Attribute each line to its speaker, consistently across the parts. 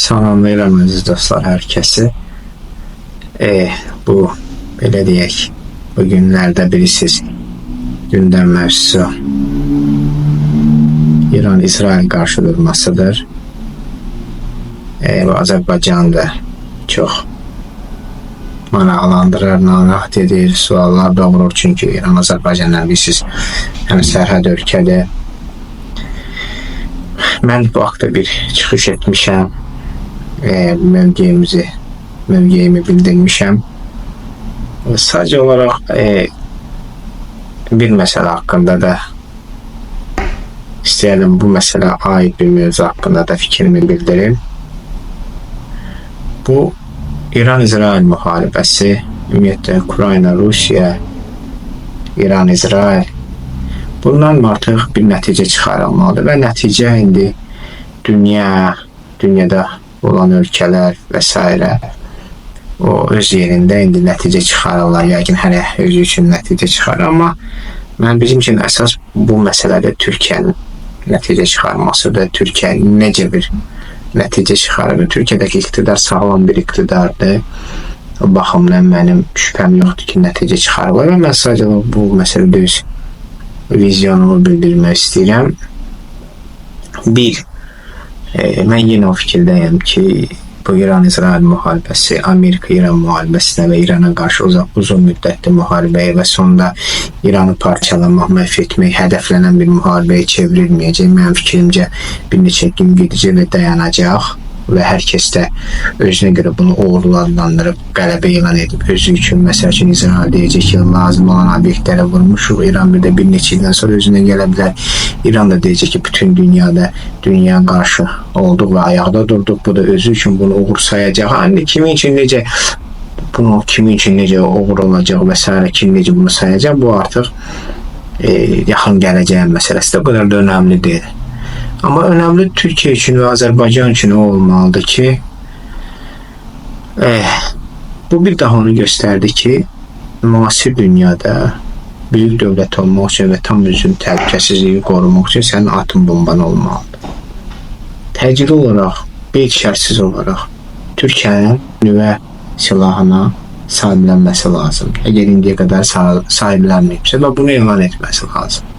Speaker 1: Salamlayıram əziz dostlar hər kəsi. Bu belə deyək, bu günlərdə bilirsiniz, gündəm mövzusu İran-İsrail qarşıdurmasıdır. Azərbaycan da çox maraqlandırır, narahat edir, suallar doğurur. Çünki İran Azərbaycanla bilirsiniz, həm sərhəd ölkədir. Mən bu haqda bir çıxış etmişəm. Mövqeyimi bildirmişəm. Sadəcə olaraq bir məsələ haqqında da istəyərdim, bu məsələ aid bir mövzu haqqında da fikrimi bildirim. Bu İran-İsrail müharibəsi, ümumiyyətlə Ukrayna, Rusiya, İran-İsrail, bundan artıq bir nəticə çıxarılmalıdır və nəticə indi dünyada olan ölkələr və s. o öz yerində indi nəticə çıxarırlar. Yəqin hələ özü üçün nəticə çıxarır, amma bizim üçün əsas bu məsələdə Türkiyənin nəticə çıxarmasıdır. Türkiyə necə bir nəticə çıxarır? Türkiyədəki iqtidar sağlam bir iqtidardır. O baxımdan mənim şübhəm yoxdur ki, nəticə çıxarırlar və mən sadəcə bu məsələdə öz vizyonumu bildirmək istəyirəm. Mən yenə o fikirdəyəm ki, bu İran-İsrail müharibəsi, Amerika-İran müharibəsinə və İrana qarşı uzun müddətli müharibəyə və sonunda İranı parçalamaq, məhv etmək, hədəflənən bir müharibəyə çevrilməyəcək. Mənim fikrimcə bir neçə gün gedəcək və dayanacaq və hər kəs də özünə görə bunu uğurlu adlandırıb, qələbə elan edib özü üçün, məsəl üçün İsrail deyəcək ki, lazım olan obyektlərə vurmuşuq, İran bir də bir neçə ildən sonra özünə gələ bilər. İran da deyəcək ki, bütün dünya qarşı olduq və ayaqda durduq, bu da özü üçün bunu uğur sayacaq. Hani kimin üçün necə uğur olacaq və s. kim necə bunu sayacaq, bu artıq yaxın gələcəyin məsələsi də o qədər də önəmli deyil. Amma önəmli Türkiyə üçün və Azərbaycan üçün o olmalıdır ki, bu bir daha onu göstərdi ki, müasir dünyada büyük dövlət olmaq üçün və tam özünün təhlükəsizliyi qorumaq üçün sənin atom bomban olmalıdır. Təcili olaraq, qeyd-şərtsiz olaraq Türkiyənin nüvə silahına sahiblənməsi lazımdır. Əgər indiyə qədər sahiblənməyibsə və bunu elan etməsi lazım.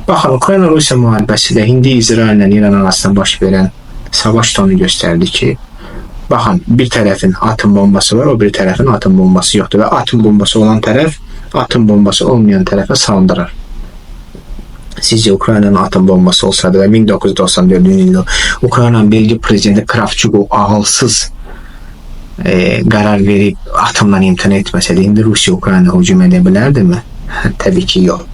Speaker 1: Baxın, Ukrayna-Rusiya müharibəsi də indi İsrail ilə İran arasında baş verən savaş da onu göstərdi ki, baxın, bir tərəfin atom bombası var, o bir tərəfin atom bombası yoxdur və atom bombası olan tərəf atom bombası olmayan tərəfə saldırır. Sizcə Ukraynanın atom bombası olsaydı və 1994-cü ildə Ukraynanın birinci prezidenti Kravçuk ağılsız qərar verib atomdan imtina etməsəydi, indi Rusiya Ukrayna hücum edə bilərdimi? Təbii ki, yox.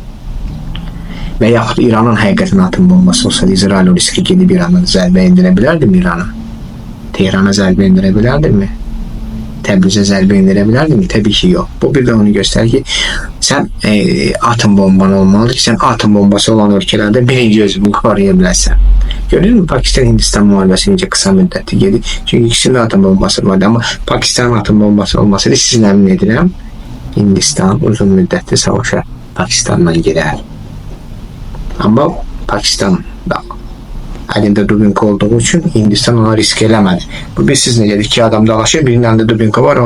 Speaker 1: Və yaxud İranın həqiqətən atom bombası olsaydı, İsrail o riski gedib İran'a zərbə indirə bilərdimi İran'a? Tehrana zərbə indirə bilərdimi? Təbrizə zərbə indirə bilərdimi? Təbii ki, yox. Bu bir də onu göstərir ki, sən atom bomban olmalıdır ki, sən atom bombası olan ölkələrdə birinci özünü qoruya bilərsən. Görür mü? Pakistan-Hindistan müharibəsi necə qısa müddətli gedir. Çünki ikisinin atom bombası vardı. Amma Pakistanın atom bombası olmasaydı, sizin əmin edirəm, Hindistan uzun müddətli savaşa Pakistanla girər. Amma Pakistan da əlində dubinka olduğu üçün Hindistan ona risk eləmədi. Bu bir siz necədir? İki adam dalaşır, birinin əlində dubinka var,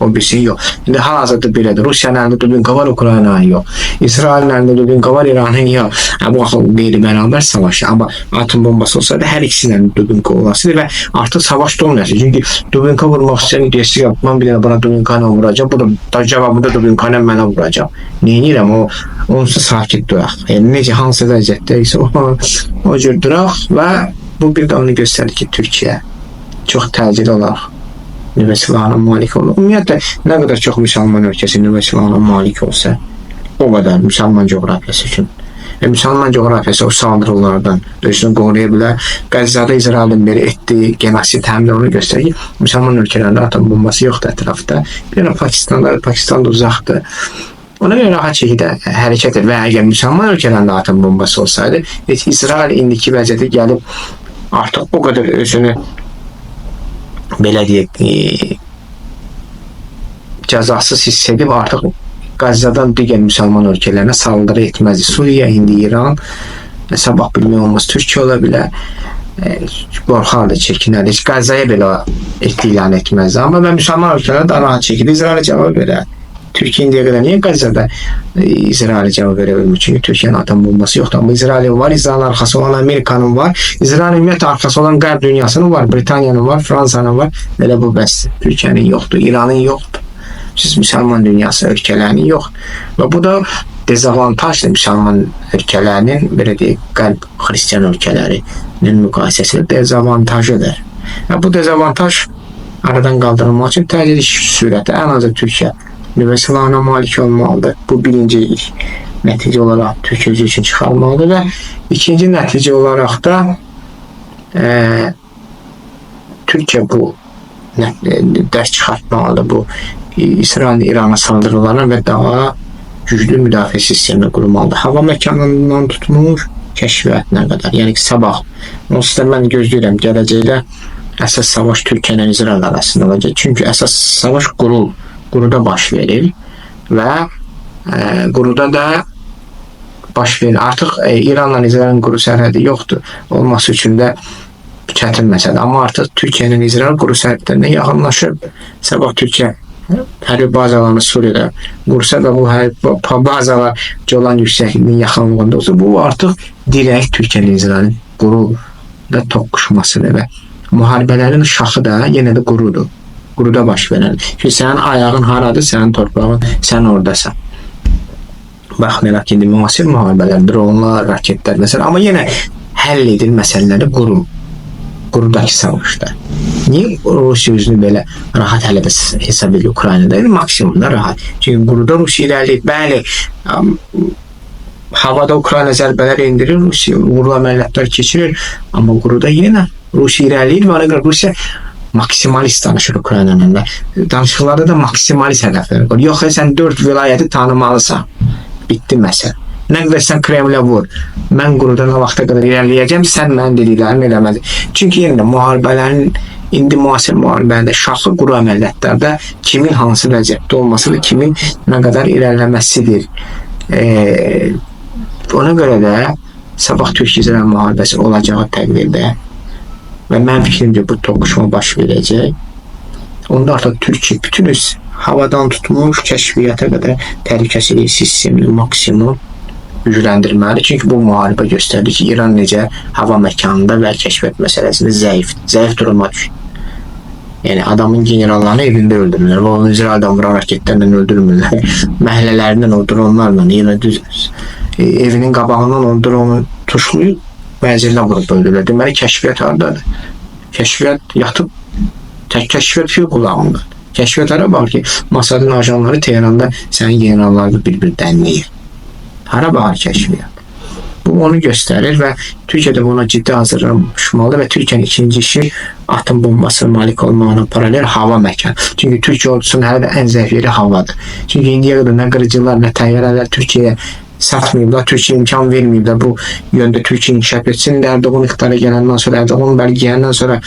Speaker 1: o birisi yox. İndi hal-hazırda belədir. Rusiyanın əlində dubinka var, Ukraynanın yox. İsrailin əlində dubinka var, İranın yox. Bu axıl qeyri-bərabər savaşdır. Amma atom bombası olsaydı hər ikisinin əlində dubinka olasıdır və artıq savaş da olmayasın. Çünki dubinka vurmaq istəyən deyəsiz, mən bir dənə bana dubinka ilə vuracaq, bu da cavabında dubinka ilə mənə vuracaq. Neyinirəm? Onsuz sakit duraq. Necə, hansı vəziyyətdə isə o cür duraq və bu bir də onu göstərir ki, Türkiyə çox təcili olaraq nüvə silahına malik olur. Ümumiyyətlə, nə qədər çox müsəlman ölkəsi nüvə silahına malik olsa, o qədər müsəlman coğrafiyası üçün. Və müsəlman coğrafiyası o saldırılardan özünü qoruya bilər. Qəzzada İsrailin beri etdiyi genosid həm də onu göstərir ki, müsəlman ölkələrində atom bombası yoxdur ətrafda. Bir Pakistan da uzaqdır. Ona görə rahat şəkildə hərəkət edir və əgər müsəlman ölkələrində atom bombası olsaydı, İsrail indiki vəziyyətə gəlib artıq o qədər özünü belə deyək cəzasız hiss edib artıq Qəzzadan digər müsəlman ölkələrinə saldırı etməzdi. Suriya, indi İran, sabah bilmək olmaz, Türkiyə ola bilər. qorxardı, çəkinərdi. Heç Qəzzaya belə ilan etməzdi. Amma mən müsəlman ölkələrə daha rahat çəkirdi. İsrailə cavab verər. Türkiyə indiyə qədər niyə Qəzzada İsrailə cavab verə bilmir? Çünki Türkiyənin atom bombası yoxdur. Amma İsrailin var, İsrailin arxası olan Amerikanın var, İsrailin ümumiyyətlə arxası olan Qərb dünyasının var, Britaniyanın var, Fransanın var. Belə bu bəsdir. Türkiyənin yoxdur, İranın yoxdur. Siz müsəlman dünyası ölkələrinin yox. Və bu da dezavantajdır müsəlman ölkələrinin, belə deyək, qərb xristiyan ölkələrinin müqayisəsində dezavantajıdır. Və bu dezavantaj aradan qaldırılmaq üçün tədricli sürətdə ən azı Türkiyə nüvə silahına malik olmalıdır. Bu birinci nəticə olaraq Türkiyə üçün çıxarmalıdır və ikinci nəticə olaraq da Türkiyə bu dərs çıxartmalıdır. Bu İsrail İrana saldırılarına və daha güclü müdafiə sistemini qurmalıdır. Hava məkanından tutmuş kəşfiyyatına qədər. Yəni ki, sabah. Onsuz da mən gözləyirəm gələcəkdə əsas savaş Türkiyə ilə İsrail arasında olacaq. Çünki əsas savaş quruda baş verir və quruda da baş verir. Artıq İranla İsrailin quru sərhədi yoxdur. Olması üçün də çətin məsələdir. Amma artıq Türkiyə ilə İsrail quru sərhədlərinə yaxınlaşıb. Sabah Türkiyə hərbi bazalarını Suriyada qursa və bu hərbi bazalar Golan yüksəkliğinin yaxınlığında olsa, bu artıq direkt Türkiyə ilə İsrailin quru da toqquşmasıdır və müharibələrin şaxı da yenə də qurudur. Quruda baş verər. Çünki sənin ayağın haradır, sənin torpağın, sən oradasan. Baxmayaraq ki, indi müasir müharibələr, dronlar, raketlər məsələn, amma yenə həll edil məsələləri qurudakı savaşda. Niyə Rusiya özünü belə rahat hələ də hesab edir Ukraynada? Maksimumda rahat. Çünki quruda Rusiya irəliləyir. Bəli, havada Ukrayna zərbələr endirir, Rusiya uğurlu əməliyyatlar keçirir, amma quruda yenə Rusiya irəliləyir və ona görə Rusiya maksimalist danışır Ukrayna'nın. Danışıqlarda da maksimalist hədəfləri qoyur. Yox, sən 4 vilayəti tanımalısan. Bitdi məsələ. Nə qədər sən Kremlə vur, mən quruda nə vaxta qədər irəliləyəcəm, sən mənim dediklərimi eləmədi. Çünki yenə müharibələrin, indi müasir müharibələrdə, şaxlı quru əməliyyatlarda kimin hansı vəziyyətdə olmasıdır, kimin nə qədər irəliləməsidir. Ona görə də sabah Türkiyə-İsrail müharibəsi olacağı təqdirdə və mənim fikrimcə bu toqquşma baş verəcək. Onda artıq Türkiyə bütün öz havadan tutmuş kəşfiyyata qədər təhlükəsizlik sistemini maksimum gücləndirməli. Çünki bu müharibə göstərdi ki, İran necə hava məkanında və kəşfiyyat məsələsində zəif duruma düşür. Yəni adamın generallarını evində öldürürlər və onu İsraildən vuran raketlərlə öldürmürlər. Məhəllələrindən o dronlarla yenə düz evinin qabağından o dronu tuşlayıb mənzilinə vurub öldürürlər. Deməli kəşfiyyat hardadır? Kəşfiyyat yatıb, tək kəşfiyyat fil qulağında. Kəşfiyyatlara bax ki, Masadın ajanları Tehranda sənin generallarını bir-bir dənləyir. Hara baxar kəşfiyyat? Bu onu göstərir və Türkiyə də buna ciddi hazırlanmalıdır və Türkiyənin ikinci işi atom bombası malik olmağına paralel hava məkanı. Çünki Türkiyə ordusunun hələ də ən zəif yeri havadır. Çünki indiyə qədər nə qırıcılar, nə təyyarələr Türkiyəyə satmayıblar, Türkiyə imkan verməyiblər bu yöndə Türkiyə inkişaf etsin. Erdoğan iqtidara gələndən sonra, Erdoğan bəlgəyəndən sonra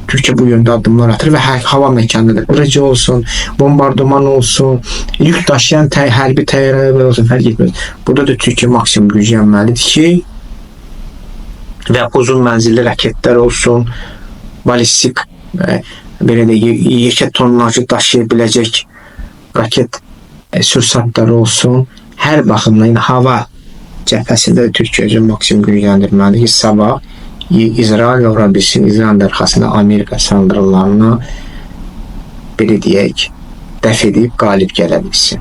Speaker 1: Türkiyə bu yöndə addımlar atır və hava məkanıdır. Qırıcı olsun, bombardıman olsun, yük daşıyan hərbi təyyarələr olsun, fərq etmez. Burada da Türkiyə maksimum güclənməlidir ki, və uzun mənzilli raketlər olsun, balistik, belə də yekə tonlajı daşıya biləcək raket sürsatları olsun. Hər baxımdan hava cəbhəsində Türkiyə üçün maksimum gücləndirməlidir ki, sabah İsrail vura bilsin, İsrail arxasına Amerika saldırılarına belə deyək, dəf edib qalib gələ bilsin.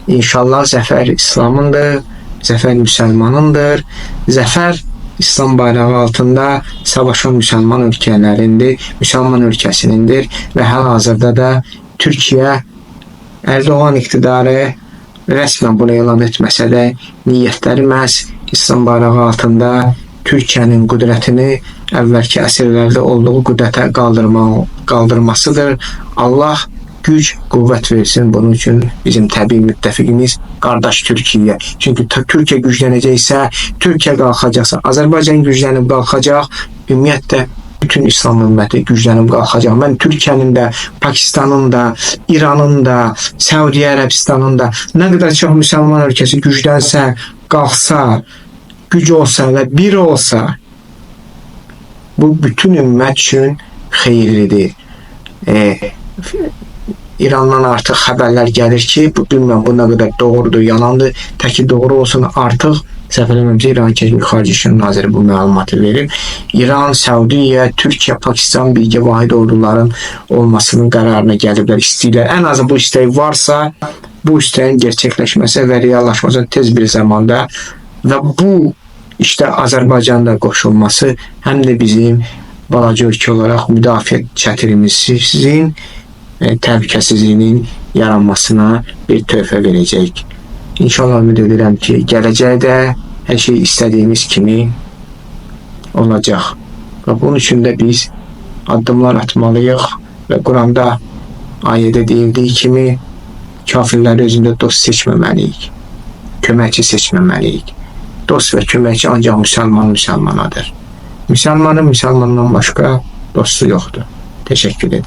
Speaker 1: İnşallah zəfər İslamındır, zəfər müsəlmanındır, zəfər İslam bayrağı altında savaşan müsəlman ölkələrindir, müsəlman ölkəsinindir və hal-hazırda da Türkiyə Erdoğan iqtidarı rəsmən bunu elan etməsə də niyyətləri məhz İslam bayrağı altında Türkiyənin qüdrətini əvvəlki əsrlərdə olduğu qüdrətə qaldırmasıdır. Allah güc, qüvvət versin bunun üçün bizim təbii müttəfiqimiz qardaş Türkiyə. Çünki Türkiyə güclənəcəksə, Türkiyə qalxacaqsa, Azərbaycan güclənib qalxacaq, ümumiyyətlə bütün İslam ümməti güclənib qalxacaq. Mən Türkiyənin də, Pakistanın da, İranın da, Səudiyyə Ərəbistanın da nə qədər çox müsəlman ölkəsi güclənsə, qalxsa, güc olsa və bir olsa, Bu bütün ümmət üçün xeyirlidir. İrandan artıq xəbərlər gəlir ki, bilmirəm bu nə qədər doğrudur, yalandır. Təki doğru olsun, artıq səhv eləmirəmsə İran Xarici İşlər Naziri bu məlumatı verir. İran, Səudiyyə, Türkiyə, Pakistan birgə vahid orduların olmasının qərarına gəliblər, istəyirlər. Ən azı bu istək varsa, bu istəyin gerçəkləşməsi və reallaşması tez bir zamanda və bu işte Azərbaycanda qoşulması həm də bizim balaca ölkə olaraq müdafiə çətirimizin təhlükəsizliyinin yaranmasına bir töhfə verəcək. İnşallah ümid edirəm ki, gələcəkdə hər şey istədiyimiz kimi olacaq. Və bunun üçün də biz addımlar atmalıyıq və Quranda ayədə deyildiyi kimi kafirləri özündə dost seçməməliyik, köməkçi seçməməliyik. Dost və köməkçi ancaq müsəlmanadır. Müsəlmanın müsəlmandan başqa dostu yoxdur. Teşekkür ederim.